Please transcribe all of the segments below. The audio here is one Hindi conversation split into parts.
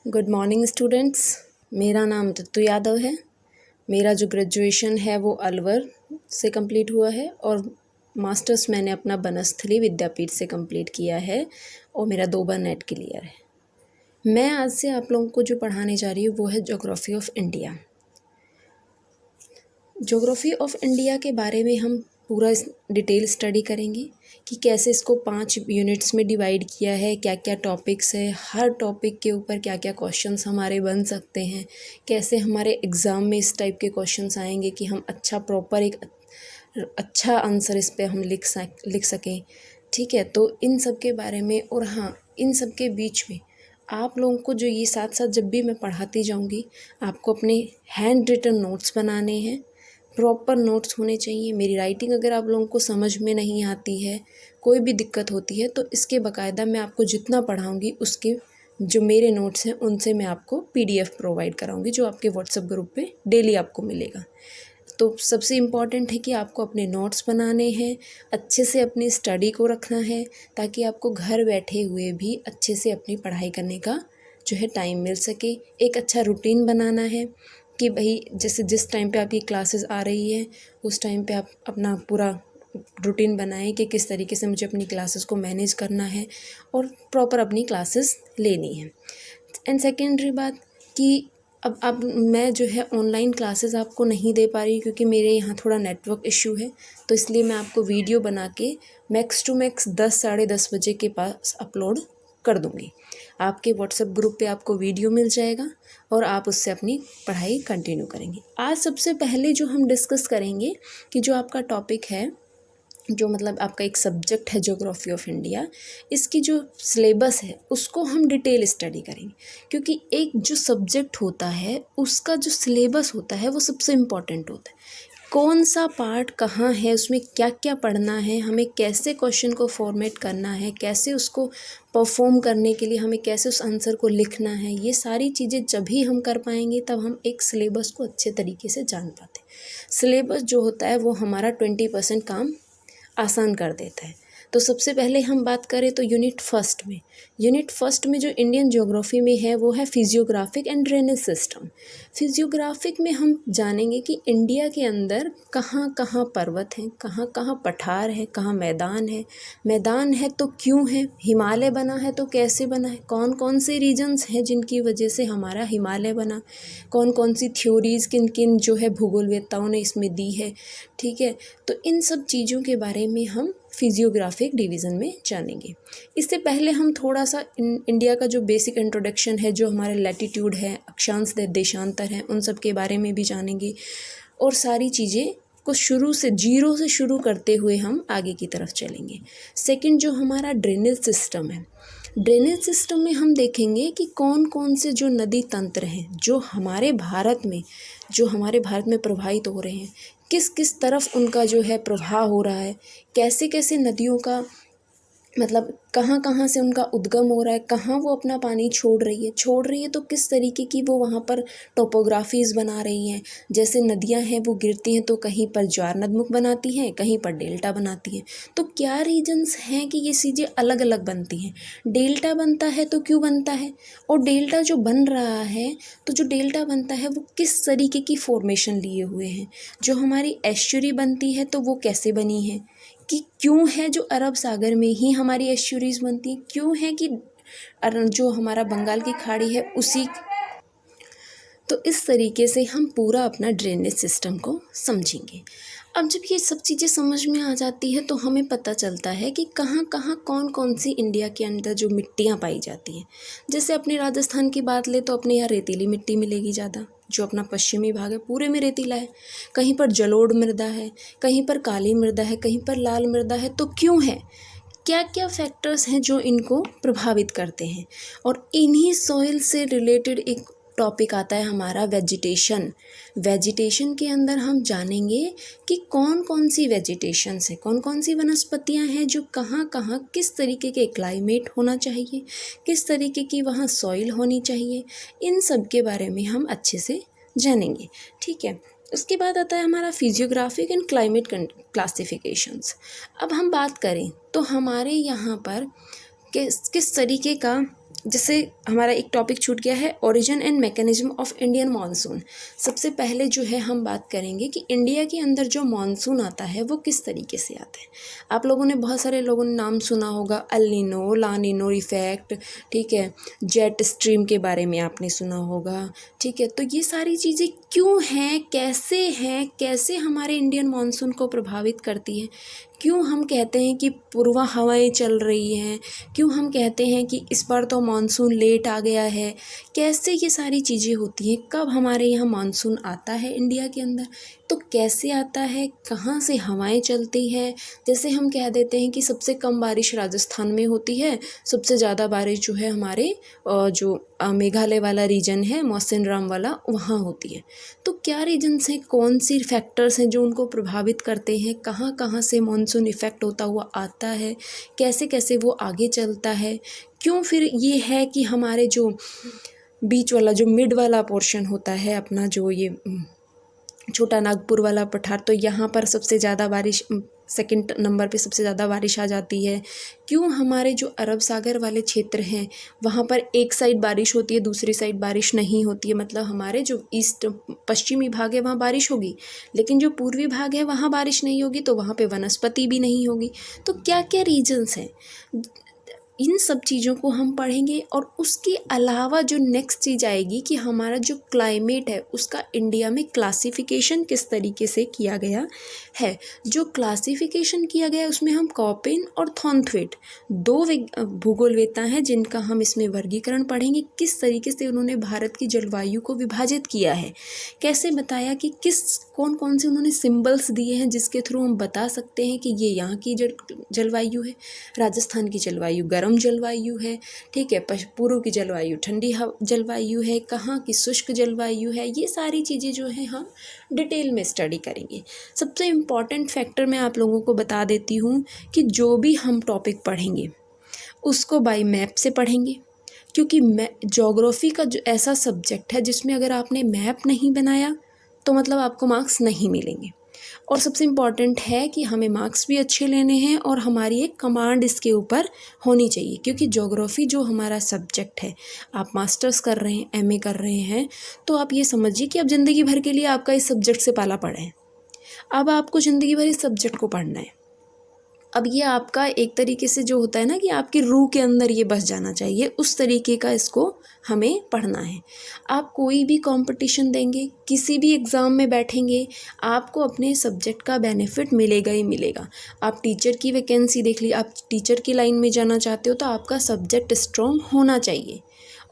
Good morning students. मेरा नाम रितु यादव है। मेरा जो ग्रेजुएशन है वो अलवर से कंप्लीट हुआ है और मास्टर्स मैंने अपना बनस्थली विद्यापीठ से कंप्लीट किया है और मेरा 2 बार नेट क्लियर है। मैं आज से आप लोगों को जो पढ़ाने जा रही हूँ वो है geography of India. Geography of India के बारे में हम पूरा डिटेल स्टडी करेंगे कि कैसे इसको 5 यूनिट्स में डिवाइड किया है, क्या क्या टॉपिक्स है, हर टॉपिक के ऊपर क्या क्या क्वेश्चंस हमारे बन सकते हैं, कैसे हमारे एग्ज़ाम में इस टाइप के क्वेश्चंस आएंगे कि हम प्रॉपर एक अच्छा आंसर इस पे हम लिख सकें। ठीक है, तो इन सब के बारे में और हाँ, इन सब के बीच में आप लोगों को जो ये साथ साथ जब भी मैं पढ़ाती जाऊँगी आपको अपने हैंड रिटन नोट्स बनाने हैं, प्रॉपर नोट्स होने चाहिए। मेरी राइटिंग अगर आप लोगों को समझ में नहीं आती है, कोई भी दिक्कत होती है, तो इसके बाकायदा मैं आपको जितना पढ़ाऊँगी उसके जो मेरे नोट्स हैं उनसे मैं आपको PDF प्रोवाइड कराऊँगी जो आपके व्हाट्सएप ग्रुप पे डेली आपको मिलेगा। तो सबसे इम्पॉर्टेंट है कि आपको अपने नोट्स बनाने हैं, अच्छे से अपनी स्टडी को रखना है ताकि आपको घर बैठे हुए भी अच्छे से अपनी पढ़ाई करने का जो है टाइम मिल सके। एक अच्छा रूटीन बनाना है कि भाई जैसे जिस टाइम पे आपकी क्लासेस आ रही है उस टाइम पे आप अपना पूरा रूटीन बनाएं कि किस तरीके से मुझे अपनी क्लासेस को मैनेज करना है और प्रॉपर अपनी क्लासेस लेनी है। एंड सेकेंडरी बात कि अब मैं जो है ऑनलाइन क्लासेस आपको नहीं दे पा रही क्योंकि मेरे यहाँ थोड़ा नेटवर्क इश्यू है, तो इसलिए मैं आपको वीडियो बना के मैक्स टू मैक्स 10 साढ़े 10 बजे के पास अपलोड कर दूँगी। आपके व्हाट्सएप ग्रुप पे आपको वीडियो मिल जाएगा और आप उससे अपनी पढ़ाई कंटिन्यू करेंगे। आज सबसे पहले जो हम डिस्कस करेंगे कि जो आपका टॉपिक है, जो मतलब आपका एक सब्जेक्ट है ज्योग्राफी ऑफ इंडिया, इसकी जो सिलेबस है उसको हम डिटेल स्टडी करेंगे क्योंकि एक जो सब्जेक्ट होता है उसका जो सिलेबस होता है वो सबसे इम्पॉर्टेंट होता है। कौन सा पार्ट कहाँ है, उसमें क्या क्या पढ़ना है, हमें कैसे क्वेश्चन को फॉर्मेट करना है, कैसे उसको परफॉर्म करने के लिए हमें कैसे उस आंसर को लिखना है, ये सारी चीज़ें जब भी हम कर पाएंगे तब हम एक सिलेबस को अच्छे तरीके से जान पाते हैं। सिलेबस जो होता है वो हमारा 20% काम आसान कर देता है। तो सबसे पहले हम बात करें तो यूनिट फर्स्ट में जो इंडियन ज्योग्राफी में है वो है physiographic and drainage system. Physiographic में हम जानेंगे कि इंडिया के अंदर कहाँ कहाँ पर्वत हैं, कहाँ कहाँ पठार है, कहाँ मैदान है तो क्यों है, हिमालय बना है तो कैसे बना है, कौन कौन से रीजन्स हैं जिनकी वजह से हमारा हिमालय बना, कौन कौन सी थ्योरीज़ किन किन जो है भूगोलवेत्ताओं ने इसमें दी है। ठीक है, तो इन सब चीज़ों के बारे में हम फिजियोग्राफिक डिवीज़न में जानेंगे। इससे पहले हम थोड़ा सा इंडिया का जो बेसिक इंट्रोडक्शन है, जो हमारे लैटिट्यूड है, अक्षांश देशांतर हैं, उन सब के बारे में भी जानेंगे और सारी चीज़ें को शुरू से जीरो से शुरू करते हुए हम आगे की तरफ चलेंगे। सेकंड जो हमारा ड्रेनेज सिस्टम है, ड्रेनेज सिस्टम में हम देखेंगे कि कौन कौन से जो नदी तंत्र हैं जो हमारे भारत में प्रवाहित हो रहे हैं, किस किस तरफ उनका जो है प्रवाह हो रहा है, कैसे कैसे नदियों का मतलब कहाँ कहाँ से उनका उद्गम हो रहा है, कहाँ वो अपना पानी छोड़ रही है तो किस तरीके की वो वहाँ पर टोपोग्राफीज़ बना रही हैं। जैसे नदियाँ हैं वो गिरती हैं तो कहीं पर ज्वार नदमुख बनाती हैं, कहीं पर डेल्टा बनाती हैं। तो क्या रीजन्स हैं कि ये चीज़ें अलग अलग बनती हैं। डेल्टा बनता है तो क्यों बनता है, और डेल्टा जो बन रहा है तो जो डेल्टा बनता है वो किस तरीके की फॉर्मेशन लिए हुए हैं। जो हमारी एस्चुरी बनती है तो वो कैसे बनी है, कि क्यों है जो अरब सागर में ही हमारी एस्चुरीज बनती हैं, क्यों है कि जो हमारा बंगाल की खाड़ी है उसी। तो इस तरीके से हम पूरा अपना ड्रेनेज सिस्टम को समझेंगे। अब जब ये सब चीज़ें समझ में आ जाती है तो हमें पता चलता है कि कहाँ कहाँ कौन कौन सी इंडिया के अंदर जो मिट्टियाँ पाई जाती हैं। जैसे अपने राजस्थान की बात ले तो अपने यहाँ रेतीली मिट्टी मिलेगी ज़्यादा, जो अपना पश्चिमी भाग है पूरे में रेतीला है। कहीं पर जलोढ़ मृदा है, कहीं पर काली मृदा है, कहीं पर लाल मृदा है। तो क्यों है, क्या क्या फैक्टर्स हैं जो इनको प्रभावित करते हैं। और इन्हीं सॉइल से रिलेटेड एक टॉपिक आता है हमारा वेजिटेशन के अंदर हम जानेंगे कि कौन कौन सी वेजिटेशंस है, कौन कौन सी वनस्पतियां हैं जो कहाँ कहाँ किस तरीके के क्लाइमेट होना चाहिए, किस तरीके की वहाँ सॉइल होनी चाहिए। इन सब के बारे में हम अच्छे से जानेंगे। ठीक है, उसके बाद आता है हमारा फिजियोग्राफिक एंड क्लाइमेट क्लासिफिकेशंस। अब हम बात करें तो हमारे यहाँ पर किस तरीके का जैसे हमारा एक टॉपिक छूट गया है, origin and mechanism of Indian monsoon. सबसे पहले जो है हम बात करेंगे कि इंडिया के अंदर जो मानसून आता है वो किस तरीके से आता है। आप लोगों ने, बहुत सारे लोगों ने नाम सुना होगा, एल नीनो, ला नीनो इफेक्ट, ठीक है, जेट स्ट्रीम के बारे में आपने सुना होगा, ठीक है। तो ये सारी चीज़ें क्यों हैं, कैसे हमारे इंडियन मानसून को प्रभावित करती है, क्यों हम कहते हैं कि पूर्वा हवाएं चल रही हैं, क्यों हम कहते हैं कि इस बार तो मानसून लेट आ गया है, कैसे ये सारी चीज़ें होती हैं, कब हमारे यहाँ मानसून आता है इंडिया के अंदर, तो कैसे आता है, कहाँ से हवाएं चलती है। जैसे हम कह देते हैं कि सबसे कम बारिश राजस्थान में होती है, सबसे ज़्यादा बारिश जो है हमारे जो मेघालय वाला रीजन है, मौसिनराम वाला, वहाँ होती है। तो क्या रीजन्स हैं, कौन सी फैक्टर्स हैं जो उनको प्रभावित करते हैं, कहाँ कहाँ से मानसून इफ़ेक्ट होता हुआ आता है, कैसे कैसे वो आगे चलता है, क्यों फिर ये है कि हमारे जो बीच वाला, जो मिड वाला पोर्शन होता है अपना, जो ये छोटा नागपुर वाला पठार, तो यहाँ पर सबसे ज़्यादा बारिश, सेकंड नंबर पे सबसे ज़्यादा बारिश आ जाती है। क्यों हमारे जो अरब सागर वाले क्षेत्र हैं वहाँ पर एक साइड बारिश होती है, दूसरी साइड बारिश नहीं होती है। मतलब हमारे जो ईस्ट पश्चिमी भाग है वहाँ बारिश होगी, लेकिन जो पूर्वी भाग है वहाँ बारिश नहीं होगी, तो वहाँ पे वनस्पति भी नहीं होगी। तो क्या क्या रीजन्स हैं, इन सब चीज़ों को हम पढ़ेंगे। और उसके अलावा जो नेक्स्ट चीज़ आएगी कि हमारा जो क्लाइमेट है उसका इंडिया में क्लासिफिकेशन किस तरीके से किया गया है। जो क्लासिफिकेशन किया गया है उसमें हम कॉपेन और थॉर्नथवेट, दो भूगोलवेत्ता हैं जिनका हम इसमें वर्गीकरण पढ़ेंगे। किस तरीके से उन्होंने भारत की जलवायु को विभाजित किया है, कैसे बताया कि कौन कौन से उन्होंने सिंबल्स दिए हैं जिसके थ्रू हम बता सकते हैं कि ये यहाँ की जलवायु है, राजस्थान की जलवायु गर्म जलवायु है, ठीक है, पूर्व की जलवायु ठंडी जलवायु है, कहाँ की शुष्क जलवायु है। ये सारी चीज़ें जो है हम डिटेल में स्टडी करेंगे। सबसे इम्पॉर्टेंट फैक्टर मैं आप लोगों को बता देती हूँ कि जो भी हम टॉपिक पढ़ेंगे उसको बाय मैप से पढ़ेंगे, क्योंकि ज्योग्राफी का जो ऐसा सब्जेक्ट है जिसमें अगर आपने मैप नहीं बनाया तो मतलब आपको मार्क्स नहीं मिलेंगे। और सबसे इम्पॉर्टेंट है कि हमें मार्क्स भी अच्छे लेने हैं और हमारी एक कमांड इसके ऊपर होनी चाहिए, क्योंकि ज्योग्राफी जो हमारा सब्जेक्ट है, आप मास्टर्स कर रहे हैं, एमए कर रहे हैं, तो आप ये समझिए कि अब ज़िंदगी भर के लिए आपका इस सब्जेक्ट से पाला पड़ा है। अब आपको ज़िंदगी भर इस सब्जेक्ट को पढ़ना है। अब ये आपका एक तरीके से जो होता है ना कि आपकी रूह के अंदर ये बस जाना चाहिए, उस तरीके का इसको हमें पढ़ना है। आप कोई भी कंपटीशन देंगे, किसी भी एग्ज़ाम में बैठेंगे, आपको अपने सब्जेक्ट का बेनिफिट मिलेगा ही मिलेगा। आप टीचर की वैकेंसी देख लीजिए, आप टीचर की लाइन में जाना चाहते हो तो आपका सब्जेक्ट स्ट्रॉन्ग होना चाहिए।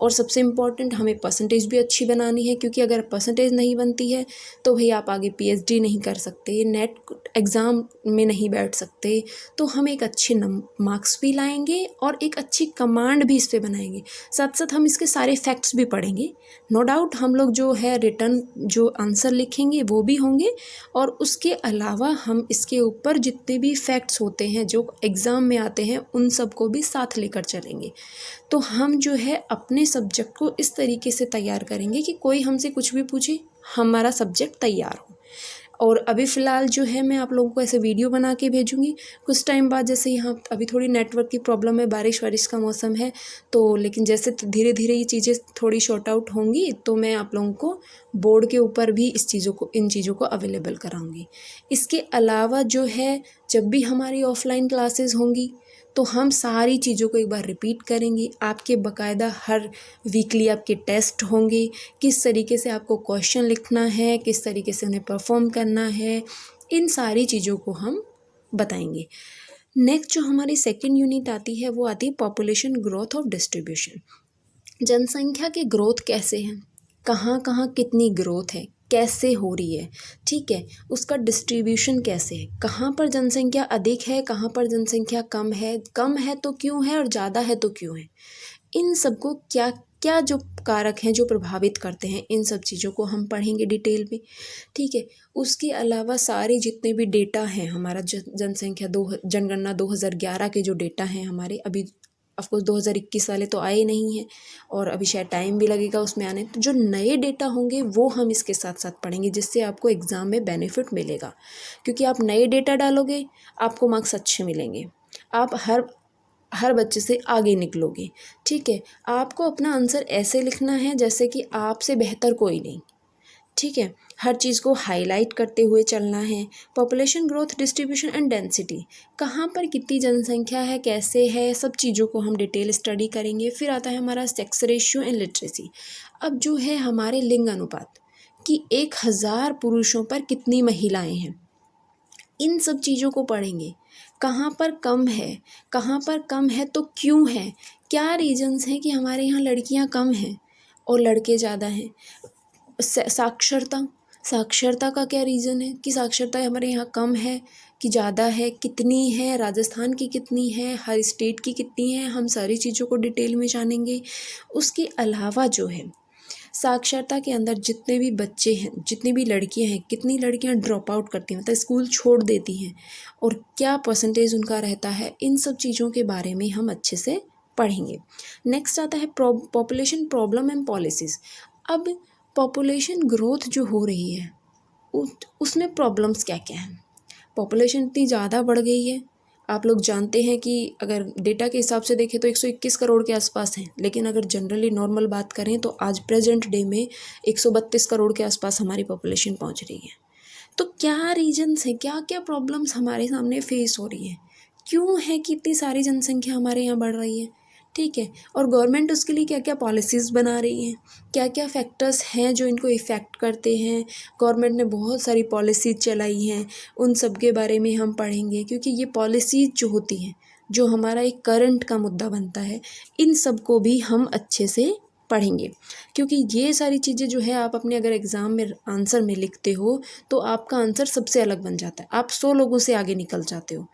और सबसे इम्पॉर्टेंट, हमें परसेंटेज भी अच्छी बनानी है, क्योंकि अगर परसेंटेज नहीं बनती है तो भाई आप आगे पीएचडी नहीं कर सकते, नेट एग्ज़ाम में नहीं बैठ सकते। तो हम एक अच्छे मार्क्स भी लाएंगे और एक अच्छी कमांड भी इस पर बनाएंगे। साथ साथ हम इसके सारे फैक्ट्स भी पढ़ेंगे। नो डाउट हम लोग जो है रिटर्न जो आंसर लिखेंगे वो भी होंगे, और उसके अलावा हम इसके ऊपर जितने भी फैक्ट्स होते हैं जो एग्ज़ाम में आते हैं उन सबको भी साथ लेकर चलेंगे। तो हम जो है अपने सब्जेक्ट को इस तरीके से तैयार करेंगे कि कोई हमसे कुछ भी पूछे हमारा सब्जेक्ट तैयार हो। और अभी फ़िलहाल जो है मैं आप लोगों को ऐसे वीडियो बना के भेजूँगी कुछ टाइम बाद। जैसे यहाँ अभी थोड़ी नेटवर्क की प्रॉब्लम है, बारिश वारिश का मौसम है, तो लेकिन जैसे धीरे धीरे ये चीज़ें थोड़ी शॉर्ट आउट होंगी तो मैं आप लोगों को बोर्ड के ऊपर भी इन चीज़ों को अवेलेबल कराऊँगी। इसके अलावा जो है जब भी हमारी ऑफलाइन क्लासेस होंगी तो हम सारी चीज़ों को एक बार रिपीट करेंगे। आपके बाकायदा हर वीकली आपके टेस्ट होंगे, किस तरीके से आपको क्वेश्चन लिखना है, किस तरीके से उन्हें परफॉर्म करना है, इन सारी चीज़ों को हम बताएंगे। नेक्स्ट जो हमारी सेकंड यूनिट आती है वो आती है पॉपुलेशन ग्रोथ और डिस्ट्रीब्यूशन। जनसंख्या की ग्रोथ कैसे है, कहाँ कहाँ कितनी ग्रोथ है, कैसे हो रही है, ठीक है, उसका डिस्ट्रीब्यूशन कैसे है, कहाँ पर जनसंख्या अधिक है, कहाँ पर जनसंख्या कम है तो क्यों है, और ज़्यादा है तो क्यों है। इन सबको क्या क्या जो कारक हैं जो प्रभावित करते हैं, इन सब चीज़ों को हम पढ़ेंगे डिटेल में, ठीक है। उसके अलावा सारे जितने भी डेटा हैं हमारा जनसंख्या जनगणना 2011 के जो डेटा हैं हमारे, अभी ऑफकोर्स 2021 वाले तो आए नहीं हैं और अभी शायद टाइम भी लगेगा उसमें आने, तो जो नए डेटा होंगे वो हम इसके साथ साथ पढ़ेंगे, जिससे आपको एग्ज़ाम में बेनिफिट मिलेगा। क्योंकि आप नए डेटा डालोगे आपको मार्क्स अच्छे मिलेंगे। आप हर हर बच्चे से आगे निकलोगे। ठीक है, आपको अपना आंसर ऐसे लिखना है जैसे कि आपसे बेहतर कोई नहीं। ठीक है, हर चीज़ को हाईलाइट करते हुए चलना है। Population growth, distribution and density, कहाँ पर कितनी जनसंख्या है, कैसे है, सब चीज़ों को हम डिटेल स्टडी करेंगे। फिर आता है हमारा सेक्स रेशियो एंड लिटरेसी। अब जो है हमारे लिंग अनुपात कि 1000 पुरुषों पर कितनी महिलाएं हैं, इन सब चीज़ों को पढ़ेंगे। कहाँ पर कम है, कहाँ पर कम है तो क्यों है, क्या रीजंस हैं कि हमारे यहाँ लड़कियाँ कम हैं और लड़के ज़्यादा हैं। साक्षरता, साक्षरता का क्या रीज़न है कि साक्षरता हमारे यहाँ कम है कि ज़्यादा है, कितनी है, राजस्थान की कितनी है, हर स्टेट की कितनी है, हम सारी चीज़ों को डिटेल में जानेंगे। उसके अलावा जो है साक्षरता के अंदर जितने भी बच्चे हैं, जितनी भी लड़कियां हैं, कितनी लड़कियां ड्रॉप आउट करती हैं, मतलब स्कूल छोड़ देती हैं, और क्या परसेंटेज उनका रहता है, इन सब चीज़ों के बारे में हम अच्छे से पढ़ेंगे। नेक्स्ट आता है पॉपुलेशन प्रॉब्लम एंड पॉलिसीज़। अब पॉपुलेशन ग्रोथ जो हो रही है उसमें प्रॉब्लम्स क्या क्या हैं। पॉपुलेशन इतनी ज़्यादा बढ़ गई है, आप लोग जानते हैं कि अगर डेटा के हिसाब से देखें तो 121 करोड़ के आसपास हैं, लेकिन अगर जनरली नॉर्मल बात करें तो आज प्रेजेंट डे में 132 करोड़ के आसपास हमारी पॉपुलेशन पहुंच रही है। तो क्या रीजन्स हैं, क्या क्या प्रॉब्लम्स हमारे सामने फेस हो रही है, क्यों है कि इतनी सारी जनसंख्या हमारे यहाँ बढ़ रही है। ठीक है, और गवर्नमेंट उसके लिए क्या क्या पॉलिसीज़ बना रही है, क्या क्या फैक्टर्स हैं जो इनको इफ़ेक्ट करते हैं। गवर्नमेंट ने बहुत सारी पॉलिसीज़ चलाई हैं, उन सब के बारे में हम पढ़ेंगे, क्योंकि ये पॉलिसीज़ जो होती हैं, जो हमारा एक करंट का मुद्दा बनता है, इन सब को भी हम अच्छे से पढ़ेंगे। क्योंकि ये सारी चीज़ें जो है आप अपने अगर एग्ज़ाम में आंसर में लिखते हो तो आपका आंसर सबसे अलग बन जाता है, आप 100 लोगों से आगे निकल जाते हो।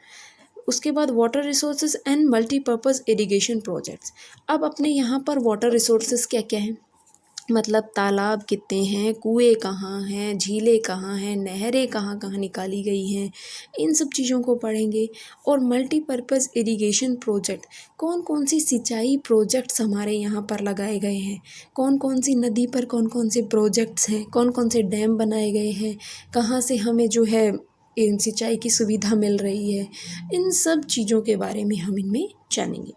उसके बाद water resources and multipurpose irrigation projects. अब अपने यहाँ पर वाटर रिसोर्सेज क्या क्या हैं, मतलब तालाब कितने हैं, कुएँ कहाँ हैं, झीलें कहाँ हैं, नहरें कहाँ कहाँ निकाली गई हैं, इन सब चीज़ों को पढ़ेंगे। और मल्टीपर्पज़ इरिगेशन प्रोजेक्ट, कौन कौन सी सिंचाई प्रोजेक्ट्स हमारे यहाँ पर लगाए गए हैं, कौन कौन सी नदी पर कौन कौन से प्रोजेक्ट्स हैं, कौन कौन से डैम बनाए गए हैं, कहाँ से हमें जो है इन सिंचाई की सुविधा मिल रही है, इन सब चीज़ों के बारे में हम इनमें जानेंगे।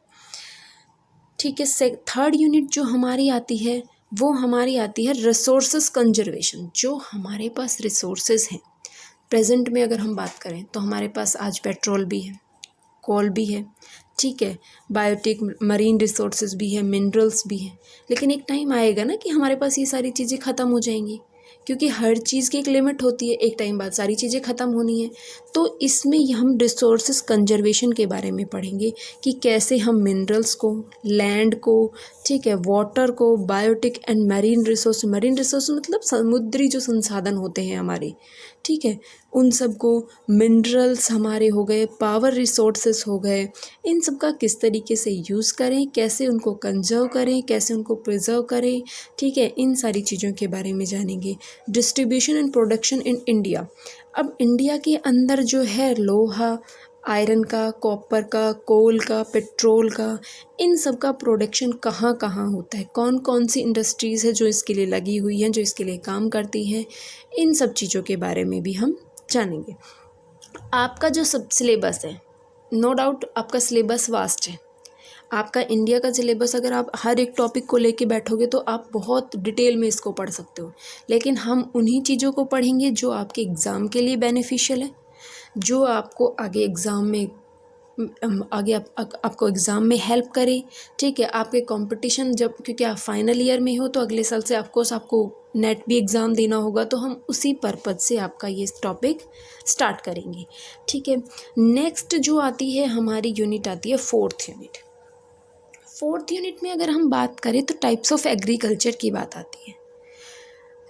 ठीक है, थर्ड यूनिट जो हमारी आती है वो हमारी आती है रिसोर्सेज कंजर्वेशन। जो हमारे पास रिसोर्सेज हैं प्रेजेंट में अगर हम बात करें तो हमारे पास आज पेट्रोल भी है, कोल भी है, ठीक है, बायोटिक मरीन रिसोर्सेज भी है, मिनरल्स भी है। लेकिन एक टाइम आएगा ना कि हमारे पास ये सारी चीज़ें ख़त्म हो जाएंगी, क्योंकि हर चीज़ की एक लिमिट होती है, एक टाइम बाद सारी चीज़ें ख़त्म होनी है। तो इसमें हम रिसोर्सेज कंजर्वेशन के बारे में पढ़ेंगे कि कैसे हम मिनरल्स को, लैंड को, ठीक है, वाटर को, बायोटिक एंड मरीन रिसोर्स मतलब समुद्री जो संसाधन होते हैं हमारे, ठीक है, उन सब को, मिनरल्स हमारे हो गए, पावर रिसोर्सेस हो गए, इन सब का किस तरीके से यूज़ करें, कैसे उनको कंजर्व करें, कैसे उनको प्रिजर्व करें, ठीक है, इन सारी चीज़ों के बारे में जानेंगे। Distribution and production in India. अब इंडिया के अंदर जो है लोहा, आयरन का, कॉपर का, कोल का, पेट्रोल का, इन सब का प्रोडक्शन कहाँ कहाँ होता है, कौन कौन सी इंडस्ट्रीज़ है जो इसके लिए लगी हुई हैं, जो इसके लिए काम करती हैं, इन सब चीज़ों के बारे में भी हम जानेंगे। आपका जो सब सिलेबस है, नो डाउट आपका सिलेबस वास्ट है। आपका इंडिया का सिलेबस अगर आप हर एक टॉपिक को लेके बैठोगे तो आप बहुत डिटेल में इसको पढ़ सकते हो, लेकिन हम उन्हीं चीज़ों को पढ़ेंगे जो आपके एग्ज़ाम के लिए बेनिफिशियल है, जो आपको आगे एग्ज़ाम में आपको एग्ज़ाम में हेल्प करे। ठीक है, आपके कंपटीशन जब, क्योंकि आप फाइनल ईयर में हो तो अगले साल से आपको नेट भी एग्ज़ाम देना होगा, तो हम उसी पर्पज़ से आपका ये टॉपिक स्टार्ट करेंगे। ठीक है, नेक्स्ट जो आती है हमारी यूनिट आती है फोर्थ यूनिट। फोर्थ यूनिट में अगर हम बात करें तो टाइप्स ऑफ एग्रीकल्चर की बात आती है।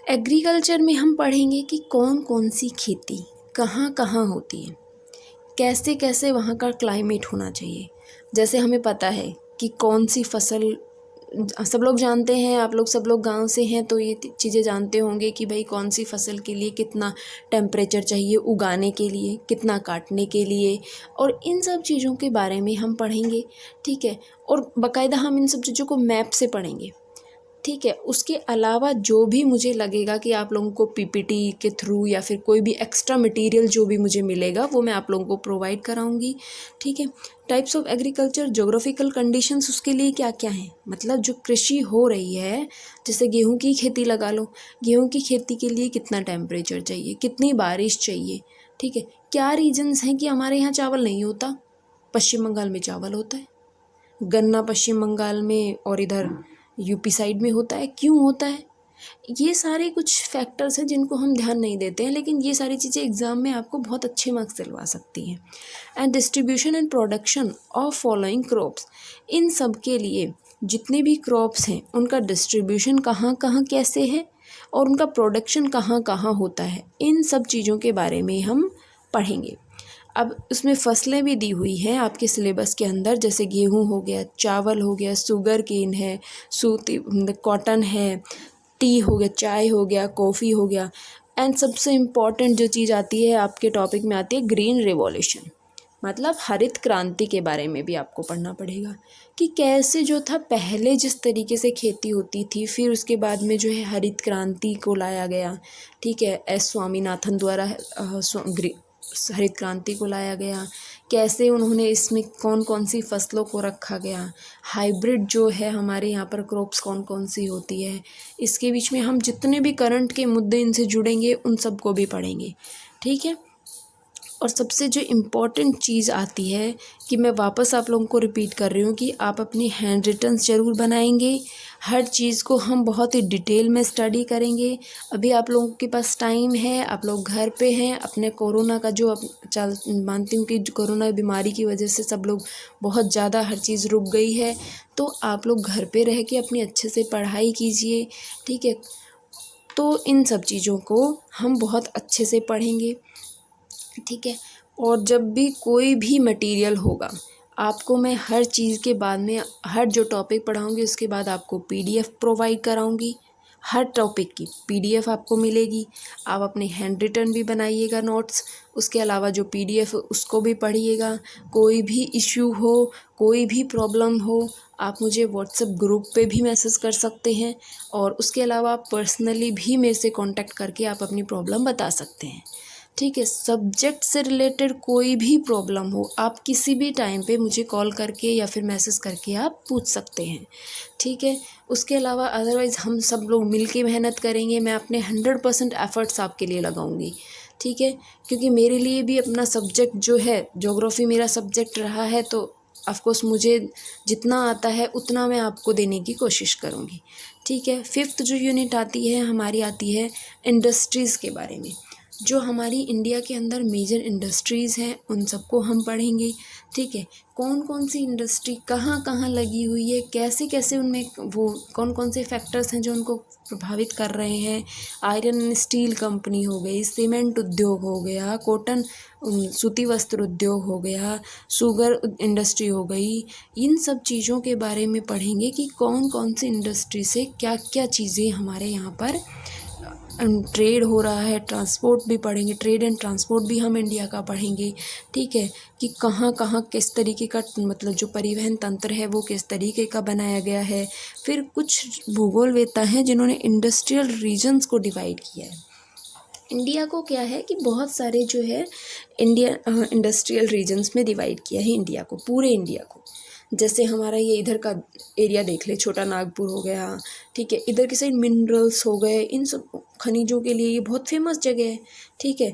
एग्रीकल्चर में हम पढ़ेंगे कि कौन कौन सी खेती कहाँ कहाँ होती है, कैसे कैसे वहाँ का क्लाइमेट होना चाहिए। जैसे हमें पता है कि कौन सी फसल, सब लोग जानते हैं, आप लोग सब लोग गांव से हैं तो ये चीज़ें जानते होंगे कि भाई कौन सी फसल के लिए कितना टेम्परेचर चाहिए उगाने के लिए, कितना काटने के लिए, और इन सब चीज़ों के बारे में हम पढ़ेंगे। ठीक है, और बाकायदा हम इन सब चीज़ों को मैप से पढ़ेंगे। ठीक है। उसके अलावा जो भी मुझे लगेगा कि आप लोगों को पीपीटी के थ्रू या फिर कोई भी एक्स्ट्रा मटेरियल जो भी मुझे मिलेगा वो मैं आप लोगों को प्रोवाइड कराऊंगी, ठीक है। Types of agriculture, geographical conditions उसके लिए क्या क्या हैं, मतलब जो कृषि हो रही है, जैसे गेहूं की खेती लगा लो, गेहूं की खेती के लिए कितना टेम्परेचर चाहिए, कितनी बारिश चाहिए, ठीक है। क्या रीजन्स हैं कि हमारे यहाँ चावल नहीं होता, पश्चिम बंगाल में चावल होता है, गन्ना पश्चिम बंगाल में और इधर यूपी साइड में होता है, क्यों होता है। ये सारे कुछ फैक्टर्स हैं जिनको हम ध्यान नहीं देते हैं, लेकिन ये सारी चीज़ें एग्ज़ाम में आपको बहुत अच्छे मार्क्स दिलवा सकती हैं। And distribution and production of following crops, इन सब के लिए जितने भी क्रॉप्स हैं उनका डिस्ट्रीब्यूशन कहाँ कहाँ कैसे है और उनका प्रोडक्शन कहाँ कहाँ होता है, इन सब चीज़ों के बारे में हम पढ़ेंगे। अब उसमें फसलें भी दी हुई हैं आपके सिलेबस के अंदर, जैसे गेहूं हो गया, चावल हो गया, शुगर केन है, सूती कॉटन है, टी हो गया, चाय हो गया, कॉफ़ी हो गया। एंड सबसे इम्पॉर्टेंट जो चीज़ आती है आपके टॉपिक में आती है ग्रीन रिवॉल्यूशन, मतलब हरित क्रांति के बारे में भी आपको पढ़ना पड़ेगा कि कैसे जो था पहले जिस तरीके से खेती होती थी, फिर उसके बाद में जो है हरित क्रांति को लाया गया, ठीक है, एस स्वामीनाथन द्वारा हरित क्रांति को लाया गया, कैसे उन्होंने इसमें कौन कौन सी फसलों को रखा गया, हाइब्रिड जो है हमारे यहाँ पर क्रॉप्स कौन कौन सी होती है, इसके बीच में हम जितने भी करंट के मुद्दे इनसे जुड़ेंगे उन सबको भी पढ़ेंगे, ठीक है। और सबसे जो इम्पॉर्टेंट चीज़ आती है कि मैं वापस आप लोगों को रिपीट कर रही हूँ कि आप अपनी हैंड रिटन्स ज़रूर बनाएंगे, हर चीज़ को हम बहुत ही डिटेल में स्टडी करेंगे। अभी आप लोगों के पास टाइम है, आप लोग घर पे हैं, अपने कोरोना का जो मानती हूँ कि कोरोना बीमारी की वजह से सब लोग बहुत ज़्यादा हर चीज़ रुक गई है, तो आप लोग घर पे रह के अपनी अच्छे से पढ़ाई कीजिए, ठीक है। तो इन सब चीज़ों को हम बहुत अच्छे से पढ़ेंगे, ठीक है। और जब भी कोई भी मटेरियल होगा आपको मैं हर चीज़ के बाद में, हर जो टॉपिक पढ़ाऊँगी उसके बाद आपको पीडीएफ प्रोवाइड कराऊँगी, हर टॉपिक की पीडीएफ आपको मिलेगी। आप अपने हैंड रिटन भी बनाइएगा नोट्स, उसके अलावा जो पीडीएफ उसको भी पढ़िएगा। कोई भी इश्यू हो, कोई भी प्रॉब्लम हो, आप मुझे व्हाट्सएप ग्रुप पे भी मैसेज कर सकते हैं, और उसके अलावा आप पर्सनली भी मेरे से कांटेक्ट करके आप अपनी प्रॉब्लम बता सकते हैं, ठीक है। सब्जेक्ट से रिलेटेड कोई भी प्रॉब्लम हो आप किसी भी टाइम पे मुझे कॉल करके या फिर मैसेज करके आप पूछ सकते हैं, ठीक है। उसके अलावा अदरवाइज़ हम सब लोग मिल के मेहनत करेंगे, मैं अपने 100% एफ़र्ट्स आपके लिए लगाऊंगी, ठीक है। क्योंकि मेरे लिए भी अपना सब्जेक्ट जो है, ज्योग्राफी मेरा सब्जेक्ट रहा है, तो ऑफकोर्स मुझे जितना आता है उतना मैं आपको देने की कोशिश करूँगी, ठीक है। 5th जो यूनिट आती है हमारी, आती है इंडस्ट्रीज़ के बारे में। जो हमारी इंडिया के अंदर मेजर इंडस्ट्रीज़ हैं उन सबको हम पढ़ेंगे, ठीक है। कौन कौन सी इंडस्ट्री कहाँ कहाँ लगी हुई है, कैसे कैसे उनमें वो कौन कौन से फैक्टर्स हैं जो उनको प्रभावित कर रहे हैं। आयरन एंड स्टील कंपनी हो गई, सीमेंट उद्योग हो गया, कॉटन सूती वस्त्र उद्योग हो गया, शुगर इंडस्ट्री हो गई। इन सब चीज़ों के बारे में पढ़ेंगे कि कौन कौन सी इंडस्ट्री से क्या क्या चीज़ें हमारे यहाँ पर ट्रेड हो रहा है। ट्रांसपोर्ट भी पढ़ेंगे, ट्रेड एंड ट्रांसपोर्ट भी हम इंडिया का पढ़ेंगे, ठीक है, कि कहाँ कहाँ किस तरीके का मतलब जो परिवहन तंत्र है वो किस तरीके का बनाया गया है। फिर कुछ भूगोलवेत्ता हैं जिन्होंने इंडस्ट्रियल रीजन्स को डिवाइड किया है। इंडिया को क्या है कि बहुत सारे जो है इंडिया इंडस्ट्रियल रीजन्स में डिवाइड किया है इंडिया को, पूरे इंडिया को। जैसे हमारा ये इधर का एरिया देख ले, छोटा नागपुर हो गया, ठीक है, इधर की साइड मिनरल्स हो गए, इन सब खनिजों के लिए ये बहुत फेमस जगह है, ठीक है।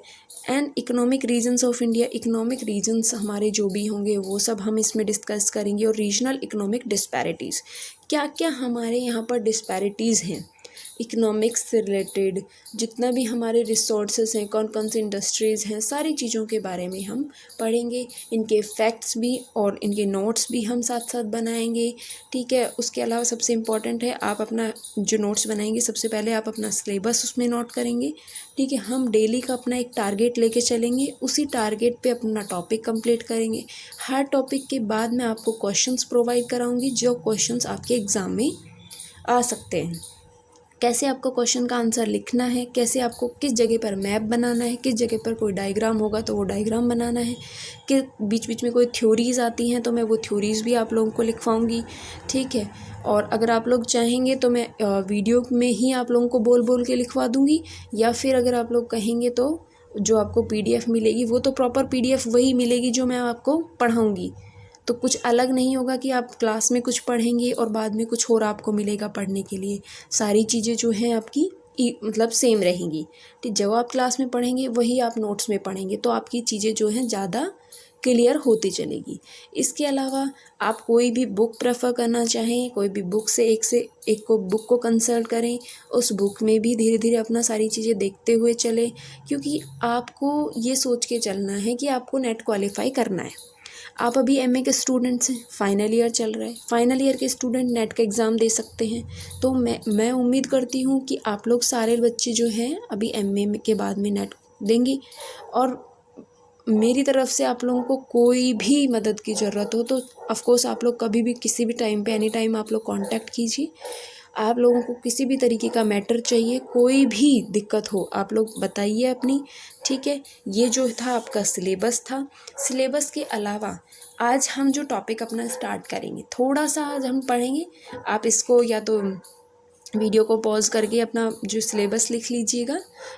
And economic reasons of India, economic reasons हमारे जो भी होंगे वो सब हम इसमें डिस्कस करेंगे। और रीजनल इकोनॉमिक डिस्पैरिटीज़, क्या क्या हमारे यहाँ पर डिस्पैरिटीज़ हैं इकोनॉमिक्स से रिलेटेड, जितना भी हमारे रिसोर्सेज हैं, कौन कौन सी इंडस्ट्रीज़ हैं, सारी चीज़ों के बारे में हम पढ़ेंगे। इनके फैक्ट्स भी और इनके नोट्स भी हम साथ साथ बनाएंगे, ठीक है। उसके अलावा सबसे इम्पॉर्टेंट है, आप अपना जो नोट्स बनाएंगे सबसे पहले आप अपना सिलेबस उसमें नोट करेंगे, ठीक है। हम डेली का अपना एक टारगेट लेके चलेंगे, उसी टारगेट पे अपना टॉपिक कंप्लीट करेंगे। हर टॉपिक के बाद मैं आपको क्वेश्चंस प्रोवाइड कराऊंगी, जो क्वेश्चंस आपके एग्ज़ाम में आ सकते हैं। कैसे आपको क्वेश्चन का आंसर लिखना है, कैसे आपको किस जगह पर मैप बनाना है, किस जगह पर कोई डायग्राम होगा तो वो डायग्राम बनाना है, कि बीच बीच में कोई थ्योरीज़ आती हैं तो मैं वो थ्योरीज़ भी आप लोगों को लिखवाऊंगी, ठीक है। और अगर आप लोग चाहेंगे तो मैं वीडियो में ही आप लोगों को बोल बोल के लिखवा दूंगी, या फिर अगर आप लोग कहेंगे तो जो आपको PDF मिलेगी वो तो प्रॉपर PDF वही मिलेगी जो मैं आपको पढ़ाऊँगी। तो कुछ अलग नहीं होगा कि आप क्लास में कुछ पढ़ेंगे और बाद में कुछ और आपको मिलेगा पढ़ने के लिए। सारी चीज़ें जो हैं आपकी मतलब सेम रहेंगी, ठीक। जब आप क्लास में पढ़ेंगे वही आप नोट्स में पढ़ेंगे तो आपकी चीज़ें जो हैं ज़्यादा क्लियर होती चलेगी। इसके अलावा आप कोई भी बुक प्रेफर करना चाहें, कोई भी बुक से एक को बुक को कंसल्ट करें, उस बुक में भी धीरे धीरे अपना सारी चीज़ें देखते हुए चलें, क्योंकि आपको ये सोच के चलना है कि आपको नेट क्वालिफाई करना है। आप अभी MA के स्टूडेंट्स हैं, फाइनल ईयर चल रहा है, फाइनल ईयर के स्टूडेंट नेट का एग्ज़ाम दे सकते हैं। तो मैं उम्मीद करती हूँ कि आप लोग सारे बच्चे जो हैं अभी MA के बाद में नेट देंगे, और मेरी तरफ से आप लोगों को कोई भी मदद की ज़रूरत हो तो ऑफ़ कोर्स आप लोग कभी भी किसी भी टाइम पे एनी टाइम आप लोग कांटेक्ट कीजिए। आप लोगों को किसी भी तरीके का मैटर चाहिए, कोई भी दिक्कत हो आप लोग बताइए अपनी, ठीक है। ये जो था आपका सिलेबस था। सिलेबस के अलावा आज हम जो टॉपिक अपना स्टार्ट करेंगे, थोड़ा सा आज हम पढ़ेंगे। आप इसको या तो वीडियो को पॉज करके अपना जो सिलेबस लिख लीजिएगा,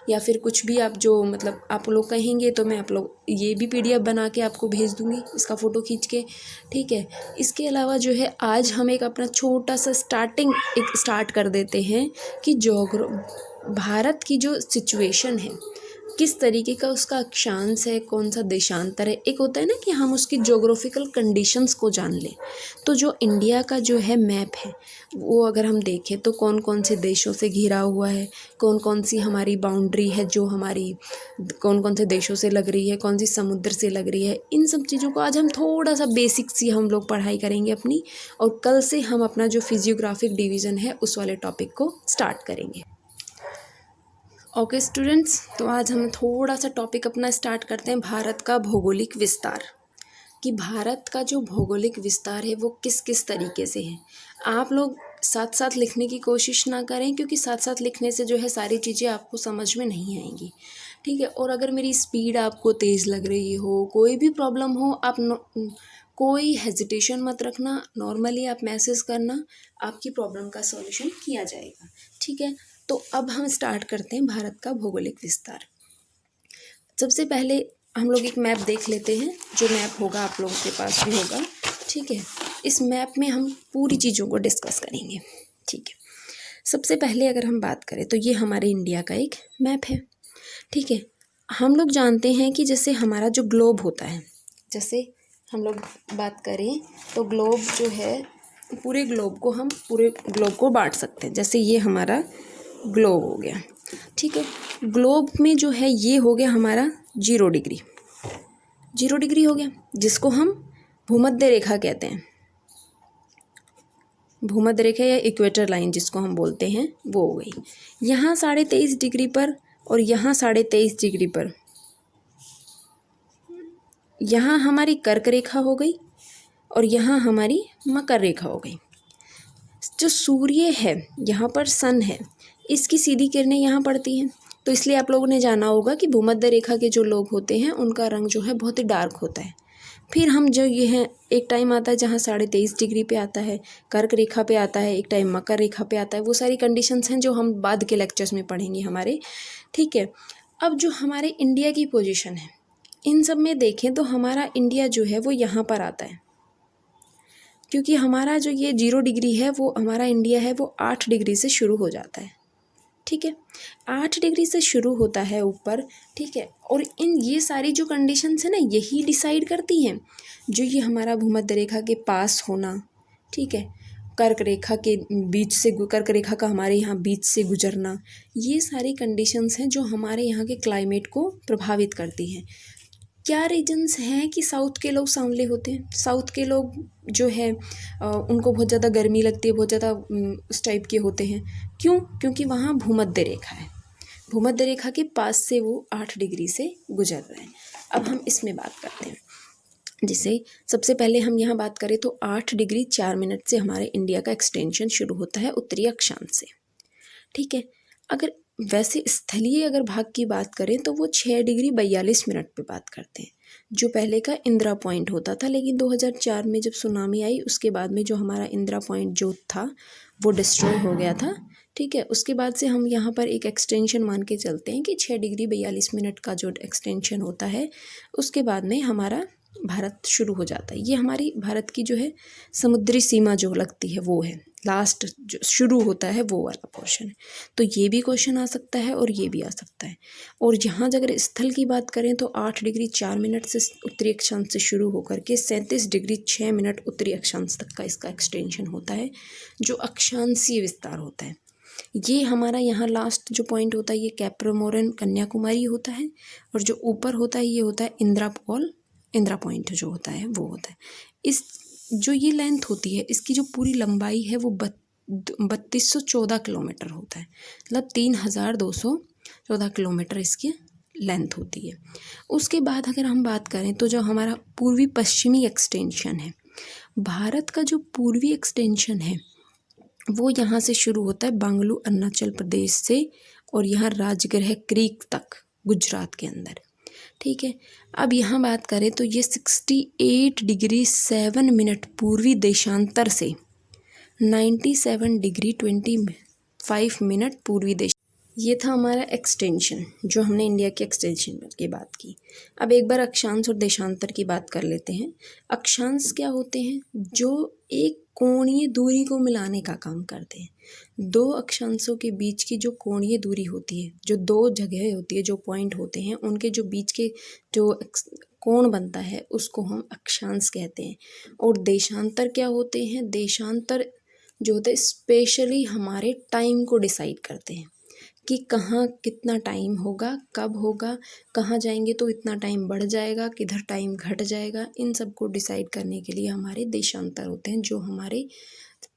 या फिर कुछ भी आप जो मतलब आप लोग कहेंगे तो मैं आप लोग ये भी PDF बना के आपको भेज दूँगी, इसका फ़ोटो खींच के, ठीक है। इसके अलावा जो है आज हम एक अपना छोटा सा स्टार्ट कर देते हैं कि भारत की जो सिचुएशन है, किस तरीके का उसका अक्षांश है, कौन सा देशांतर है। एक होता है ना कि हम उसकी ज्योग्राफिकल कंडीशंस को जान लें। तो जो इंडिया का जो है मैप है वो अगर हम देखें तो कौन कौन से देशों से घिरा हुआ है, कौन कौन सी हमारी बाउंड्री है जो हमारी कौन कौन से देशों से लग रही है, कौन सी समुद्र से लग रही है, इन सब चीज़ों को आज हम थोड़ा सा बेसिक सी हम लोग पढ़ाई करेंगे अपनी। और कल से हम अपना जो फिजियोग्राफिक डिवीज़न है उस वाले टॉपिक को स्टार्ट करेंगे। ओके स्टूडेंट्स, तो आज हम थोड़ा सा टॉपिक अपना स्टार्ट करते हैं, भारत का भौगोलिक विस्तार। कि भारत का जो भौगोलिक विस्तार है वो किस किस तरीके से है। आप लोग साथ साथ लिखने की कोशिश ना करें, क्योंकि साथ साथ लिखने से जो है सारी चीज़ें आपको समझ में नहीं आएंगी, ठीक है। और अगर मेरी स्पीड आपको तेज़ लग रही हो, कोई भी प्रॉब्लम हो, आप कोई हेजिटेशन मत रखना, नॉर्मली आप मैसेज करना, आपकी प्रॉब्लम का सॉल्यूशन किया जाएगा, ठीक है। तो अब हम स्टार्ट करते हैं भारत का भौगोलिक विस्तार। सबसे पहले हम लोग एक मैप देख लेते हैं, जो मैप होगा आप लोगों के पास भी होगा, ठीक है। इस मैप में हम पूरी चीज़ों को डिस्कस करेंगे, ठीक है। सबसे पहले अगर हम बात करें तो ये हमारे इंडिया का एक मैप है, ठीक है। हम लोग जानते हैं कि जैसे हमारा जो ग्लोब होता है, जैसे हम लोग बात करें तो ग्लोब जो है पूरे ग्लोब को बांट सकते हैं। जैसे ये हमारा ग्लोब हो गया, ठीक है। ग्लोब में जो है ये हो गया हमारा 0 डिग्री हो गया, जिसको हम भूमध्य रेखा कहते हैं। भूमध्य रेखा या इक्वेटर लाइन जिसको हम बोलते हैं वो हो गई। यहाँ 23.5 डिग्री पर और यहाँ 23.5 डिग्री पर यहाँ हमारी कर्क रेखा हो गई और यहाँ हमारी मकर रेखा हो गई। जो सूर्य है यहाँ पर सन है, इसकी सीधी किरणें यहाँ पड़ती हैं, तो इसलिए आप लोगों ने जाना होगा कि भूमध्य रेखा के जो लोग होते हैं उनका रंग जो है बहुत ही डार्क होता है। फिर हम जो ये हैं, एक टाइम आता है जहाँ 23.5 डिग्री पे आता है, कर्क रेखा पे आता है, एक टाइम मकर रेखा पे आता है। वो सारी कंडीशंस हैं जो हम बाद के लेक्चर्स में पढ़ेंगे हमारे, ठीक है। अब जो हमारे इंडिया की पोजीशन है, इन सब में देखें तो हमारा इंडिया जो है वो यहाँ पर आता है, क्योंकि हमारा जो ये 0 डिग्री है वो हमारा इंडिया है वो 8 डिग्री से शुरू हो जाता है, ठीक है। 8 डिग्री से शुरू होता है ऊपर, ठीक है। और ये सारी जो कंडीशंस है ना, यही डिसाइड करती हैं जो ये हमारा भूमध्य रेखा के पास होना, ठीक है, कर्क रेखा का हमारे यहाँ बीच से गुजरना, ये सारी कंडीशंस हैं जो हमारे यहाँ के क्लाइमेट को प्रभावित करती हैं। क्या रीजन्स हैं कि साउथ के लोग सांवले होते हैं, साउथ के लोग जो है उनको बहुत ज़्यादा गर्मी लगती है, बहुत ज़्यादा उस टाइप के होते हैं। क्यों? क्योंकि वहाँ भूमध्य रेखा है, भूमध्य रेखा के पास से वो 8 डिग्री से गुजर रहे हैं। अब हम इसमें बात करते हैं, जिसे सबसे पहले हम यहाँ बात करें तो 8 डिग्री 4 मिनट से हमारे इंडिया का एक्सटेंशन शुरू होता है उत्तरी अक्षांश से, ठीक है। अगर वैसे स्थलीय अगर भाग की बात करें तो वो 6 डिग्री 42 मिनट पे बात करते हैं, जो पहले का इंदिरा पॉइंट होता था। लेकिन 2004 में जब सुनामी आई उसके बाद में जो हमारा इंदिरा पॉइंट जो था वो डिस्ट्रॉय हो गया था। ठीक है, उसके बाद से हम यहाँ पर एक एक्सटेंशन मान के चलते हैं कि 6 डिग्री 42 मिनट का जो एक्सटेंशन होता है उसके बाद में हमारा भारत शुरू हो जाता है। ये हमारी भारत की जो है समुद्री सीमा जो लगती है वो है, लास्ट जो शुरू होता है वो वाला पोर्शन है। तो ये भी क्वेश्चन आ सकता है और ये भी आ सकता है। और यहाँ अगर स्थल की बात करें तो 8 डिग्री 4 मिनट से उत्तरी अक्षांश से शुरू होकर के 37 डिग्री 6 मिनट उत्तरी अक्षांश तक का इसका एक्सटेंशन होता है, जो अक्षांशीय विस्तार होता है। ये हमारा यहाँ लास्ट जो पॉइंट होता है ये कैप्रोमोरन कन्याकुमारी होता है, और जो ऊपर होता है ये होता है इंदिरा पॉइंट जो होता है वो होता है। इस जो ये लेंथ होती है इसकी जो पूरी लंबाई है वो 3214 किलोमीटर होता है, मतलब 3214 किलोमीटर इसकी लेंथ होती है। उसके बाद अगर हम बात करें तो जो हमारा पूर्वी पश्चिमी एक्सटेंशन है, भारत का जो पूर्वी एक्सटेंशन है वो यहाँ से शुरू होता है बांगलू अरुणाचल प्रदेश से, और यहाँ राजगृह क्रीक तक गुजरात के अंदर। ठीक है, अब यहाँ बात करें तो ये 68 डिग्री 7 मिनट पूर्वी देशांतर से 97 डिग्री 25 मिनट पूर्वी देश, ये था हमारा एक्सटेंशन जो हमने इंडिया के एक्सटेंशन की बात की। अब एक बार अक्षांश और देशांतर की बात कर लेते हैं। अक्षांश क्या होते हैं? जो एक कोणीय दूरी को मिलाने का काम करते हैं। दो अक्षांशों के बीच की जो कोणीय दूरी होती है, जो दो जगह होती है, जो पॉइंट होते हैं, उनके जो बीच के जो कोण बनता है उसको हम अक्षांश कहते हैं। और देशांतर क्या होते हैं? देशांतर जो होते हैं स्पेशली हमारे टाइम को डिसाइड करते हैं कि कहाँ कितना टाइम होगा, कब होगा, कहाँ जाएंगे तो इतना टाइम बढ़ जाएगा, किधर टाइम घट जाएगा। इन सब को डिसाइड करने के लिए हमारे देशांतर होते हैं जो हमारे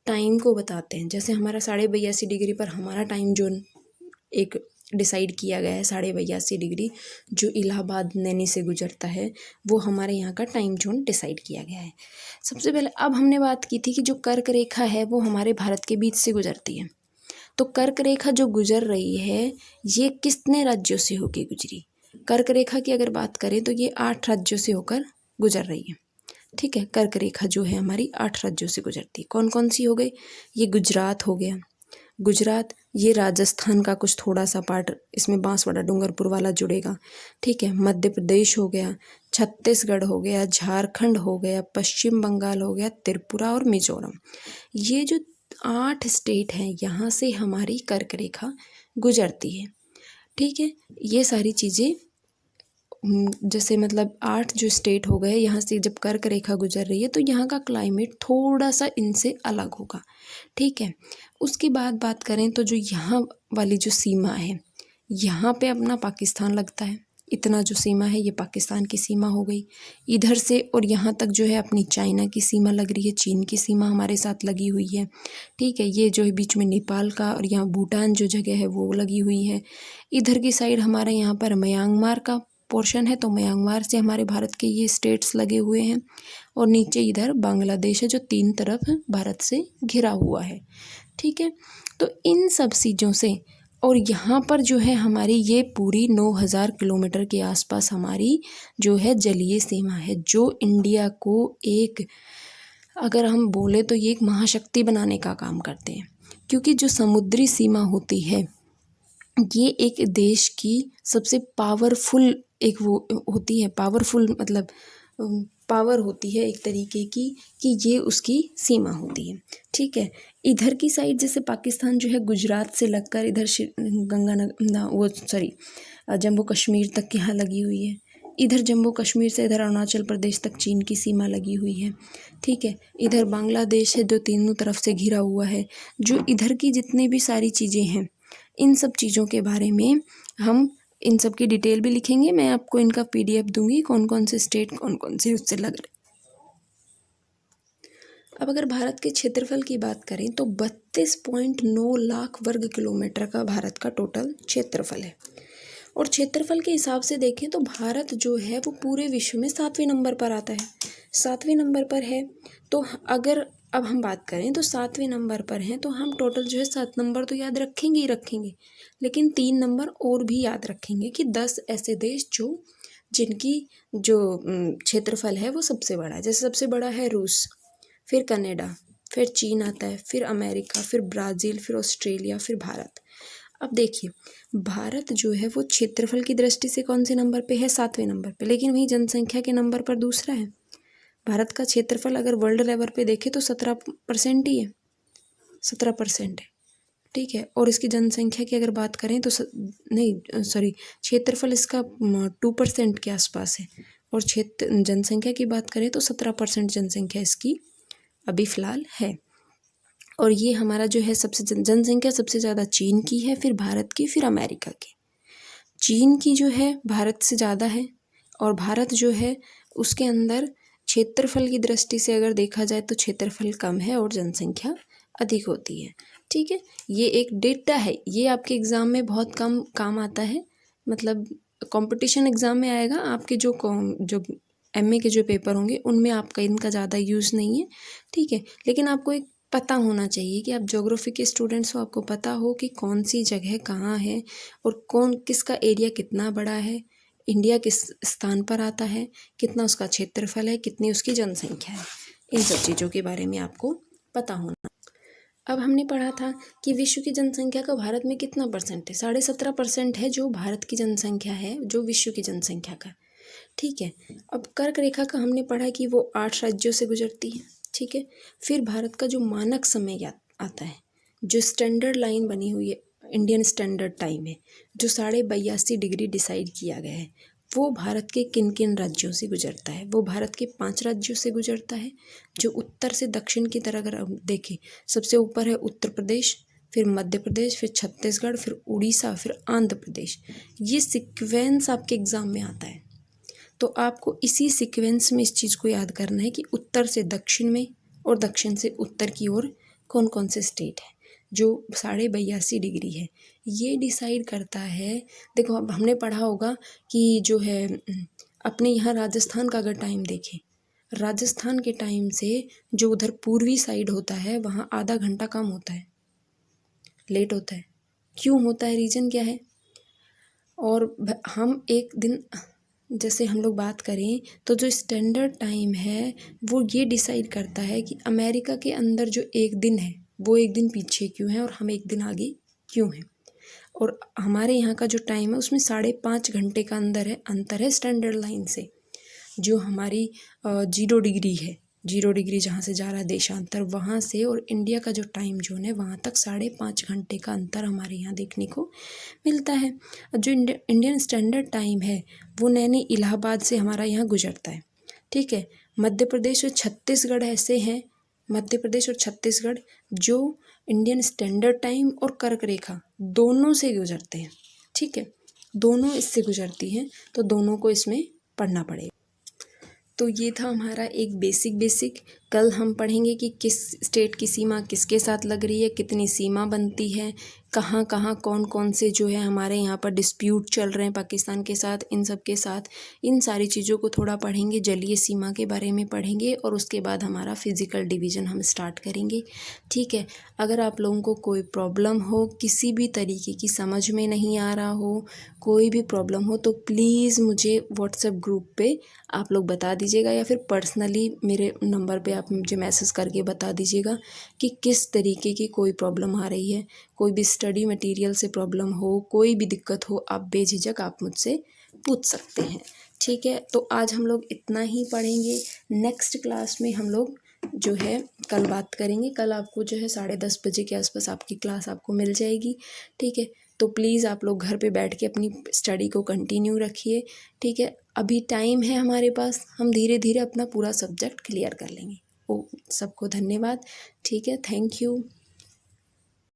टाइम को बताते हैं। जैसे हमारा 82.5 डिग्री पर हमारा टाइम जोन एक डिसाइड किया गया है, 82.5 डिग्री जो इलाहाबाद नैनी से गुजरता है वो हमारे यहाँ का टाइम जोन डिसाइड किया गया है। सबसे पहले अब हमने बात की थी कि जो कर्क रेखा है वो हमारे भारत के बीच से गुजरती है। तो कर्क रेखा जो गुजर रही है ये कितने राज्यों से होकर गुजरी? कर्क रेखा की अगर बात करें तो ये 8 राज्यों से होकर गुजर रही है। ठीक है, कर्क रेखा जो है हमारी 8 राज्यों से गुजरती है। कौन कौन सी हो गई? ये गुजरात हो गया, गुजरात, ये राजस्थान का कुछ थोड़ा सा पार्ट इसमें बांसवाड़ा डूंगरपुर वाला जुड़ेगा। ठीक है, मध्य प्रदेश हो गया, छत्तीसगढ़ हो गया, झारखंड हो गया, पश्चिम बंगाल हो गया, त्रिपुरा और मिजोरम। ये जो 8 स्टेट हैं यहाँ से हमारी कर्क रेखा गुजरती है। ठीक है, ये सारी चीज़ें जैसे मतलब 8 जो स्टेट हो गए यहाँ से जब कर्क रेखा गुजर रही है तो यहाँ का क्लाइमेट थोड़ा सा इनसे अलग होगा। ठीक है, उसके बाद बात करें तो जो यहाँ वाली जो सीमा है यहाँ पे अपना पाकिस्तान लगता है, इतना जो सीमा है ये पाकिस्तान की सीमा हो गई इधर से, और यहाँ तक जो है अपनी चाइना की सीमा लग रही है, चीन की सीमा हमारे साथ लगी हुई है। ठीक है, ये जो है बीच में नेपाल का और यहाँ भूटान जो जगह है वो लगी हुई है। इधर की साइड हमारे यहाँ पर म्यांमार का पोर्शन है, तो म्यांमार से हमारे भारत के ये स्टेट्स लगे हुए हैं, और नीचे इधर बांग्लादेश है जो 3 तरफ भारत से घिरा हुआ है। ठीक है, तो इन सब चीज़ों से, और यहाँ पर जो है हमारी ये पूरी 9000 किलोमीटर के आसपास हमारी जो है जलीय सीमा है, जो इंडिया को एक अगर हम बोले तो ये एक महाशक्ति बनाने का काम करते हैं। क्योंकि जो समुद्री सीमा होती है ये एक देश की सबसे पावरफुल एक वो होती है, पावरफुल मतलब पावर होती है एक तरीके की कि ये उसकी सीमा होती है। ठीक है, इधर की साइड जैसे पाकिस्तान जो है गुजरात से लगकर इधर जम्मू कश्मीर तक यहाँ लगी हुई है। इधर जम्मू कश्मीर से इधर अरुणाचल प्रदेश तक चीन की सीमा लगी हुई है। ठीक है, इधर बांग्लादेश है जो तीनों तरफ से घिरा हुआ है। जो इधर की जितनी भी सारी चीज़ें हैं इन सब चीज़ों के बारे में हम इन सब की डिटेल भी लिखेंगे। मैं आपको इनका PDF दूंगी, कौन कौन से स्टेट कौन कौन से उससे लग रहे। अब अगर भारत के क्षेत्रफल की बात करें तो 32.9 लाख वर्ग किलोमीटर का भारत का टोटल क्षेत्रफल है। और क्षेत्रफल के हिसाब से देखें तो भारत जो है वो पूरे विश्व में 7वें नंबर पर आता है, 7वें नंबर पर है। तो अगर अब हम बात करें तो 7वें नंबर पर हैं, तो हम टोटल जो है 7 नंबर तो याद रखेंगे ही रखेंगे, लेकिन 3 नंबर और भी याद रखेंगे कि 10 ऐसे देश जिनकी जो क्षेत्रफल है वो सबसे बड़ा है। जैसे सबसे बड़ा है रूस, फिर कनाडा, फिर चीन आता है, फिर अमेरिका, फिर ब्राज़ील, फिर ऑस्ट्रेलिया, फिर भारत। अब देखिए, भारत जो है वो क्षेत्रफल की दृष्टि से कौन से नंबर पे है? 7वें नंबर पे, लेकिन वहीं जनसंख्या के नंबर पर दूसरा है। भारत का क्षेत्रफल अगर वर्ल्ड लेवल पे देखें तो 17% ही है, 17% है, ठीक है। और इसकी जनसंख्या की अगर बात करें तो नहीं सॉरी, क्षेत्रफल इसका 2% के आसपास है, और जनसंख्या की बात करें तो 17% जनसंख्या इसकी अभी फ़िलहाल है। और ये हमारा जो है सबसे जनसंख्या सबसे ज़्यादा चीन की है, फिर भारत की, फिर अमेरिका की। चीन की जो है भारत से ज़्यादा है, और भारत जो है उसके अंदर क्षेत्रफल की दृष्टि से अगर देखा जाए तो क्षेत्रफल कम है और जनसंख्या अधिक होती है, ठीक है। ये एक डेटा है, ये आपके एग्ज़ाम में बहुत कम काम आता है, मतलब कंपटीशन एग्ज़ाम में आएगा, आपके जो एमए के जो पेपर होंगे उनमें आपका इनका ज़्यादा यूज़ नहीं है, ठीक है। लेकिन आपको एक पता होना चाहिए कि आप ज्योग्राफी के स्टूडेंट्स हो, आपको पता हो कि कौन सी जगह कहाँ है और किसका एरिया कितना बड़ा है, इंडिया किस स्थान पर आता है, कितना उसका क्षेत्रफल है, कितनी उसकी जनसंख्या है, इन सब चीज़ों के बारे में आपको पता होना। अब हमने पढ़ा था कि विश्व की जनसंख्या का भारत में कितना परसेंट है? 17.5% है जो भारत की जनसंख्या है, जो विश्व की जनसंख्या का, ठीक है। अब कर्क रेखा का हमने पढ़ा कि वो 8 राज्यों से गुजरती है, ठीक है। फिर भारत का जो मानक समय आता है, जो स्टैंडर्ड लाइन बनी हुई है, इंडियन स्टैंडर्ड टाइम है, जो 82.5 डिग्री डिसाइड किया गया है, वो भारत के किन किन राज्यों से गुजरता है? वो भारत के 5 राज्यों से गुजरता है, जो उत्तर से दक्षिण की तरह अगर हम देखें, सबसे ऊपर है उत्तर प्रदेश, फिर मध्य प्रदेश, फिर छत्तीसगढ़, फिर उड़ीसा, फिर आंध्र प्रदेश। ये सीक्वेंस आपके एग्ज़ाम में आता है, तो आपको इसी सीक्वेंस में इस चीज़ को याद करना है कि उत्तर से दक्षिण में और दक्षिण से उत्तर की ओर कौन कौन से स्टेट है जो 82.5 डिग्री है, ये डिसाइड करता है। देखो, अब हमने पढ़ा होगा कि जो है अपने यहाँ राजस्थान का अगर टाइम देखें, राजस्थान के टाइम से जो उधर पूर्वी साइड होता है वहाँ आधा घंटा कम होता है, लेट होता है। क्यों होता है, रीज़न क्या है? और हम एक दिन जैसे हम लोग बात करें तो जो स्टैंडर्ड टाइम है वो ये डिसाइड करता है कि अमेरिका के अंदर जो एक दिन है वो एक दिन पीछे क्यों है और हम एक दिन आगे क्यों हैं, और हमारे यहाँ का जो टाइम है उसमें 5.5 घंटे का अंतर है स्टैंडर्ड लाइन से, जो हमारी 0 डिग्री है, 0 डिग्री जहाँ से जा रहा है देशांतर वहाँ से, और इंडिया का जो टाइम जोन है वहाँ तक 5.5 घंटे का अंतर हमारे यहाँ देखने को मिलता है। जो इंडियन स्टैंडर्ड टाइम है वो नैनी इलाहाबाद से हमारा यहाँ गुजरता है, ठीक है। मध्य प्रदेश और छत्तीसगढ़ ऐसे हैं, मध्य प्रदेश और छत्तीसगढ़ जो इंडियन स्टैंडर्ड टाइम और कर्क रेखा दोनों से गुजरते हैं, ठीक है, दोनों इससे गुजरती हैं, तो दोनों को इसमें पढ़ना पड़ेगा। तो ये था हमारा एक बेसिक। कल हम पढ़ेंगे कि किस स्टेट की सीमा किसके साथ लग रही है, कितनी सीमा बनती है, कहाँ कहाँ कौन कौन से जो है हमारे यहाँ पर डिस्प्यूट चल रहे हैं पाकिस्तान के साथ, इन सब के साथ, इन सारी चीज़ों को थोड़ा पढ़ेंगे, जलीय सीमा के बारे में पढ़ेंगे, और उसके बाद हमारा फिज़िकल डिवीज़न हम स्टार्ट करेंगे, ठीक है। अगर आप लोगों को कोई प्रॉब्लम हो, किसी भी तरीके की समझ में नहीं आ रहा हो, कोई भी प्रॉब्लम हो, तो प्लीज़ मुझे व्हाट्सएप ग्रुप पे आप लोग बता दीजिएगा, या फिर पर्सनली मेरे नंबर पे आप मुझे मैसेज करके बता दीजिएगा कि किस तरीके की कोई प्रॉब्लम आ रही है, कोई भी स्टडी मटेरियल से प्रॉब्लम हो, कोई भी दिक्कत हो, आप बेझिझक आप मुझसे पूछ सकते हैं, ठीक है। तो आज हम लोग इतना ही पढ़ेंगे, नेक्स्ट क्लास में हम लोग जो है कल बात करेंगे। कल आपको जो है 10:30 बजे के आसपास आपकी क्लास आपको मिल जाएगी, ठीक है। तो प्लीज़ आप लोग घर पे बैठ के अपनी स्टडी को कंटिन्यू रखिए, ठीक है। अभी टाइम है हमारे पास, हम धीरे धीरे अपना पूरा सब्जेक्ट क्लियर कर लेंगे। ओ सबको धन्यवाद, ठीक है, थैंक यू।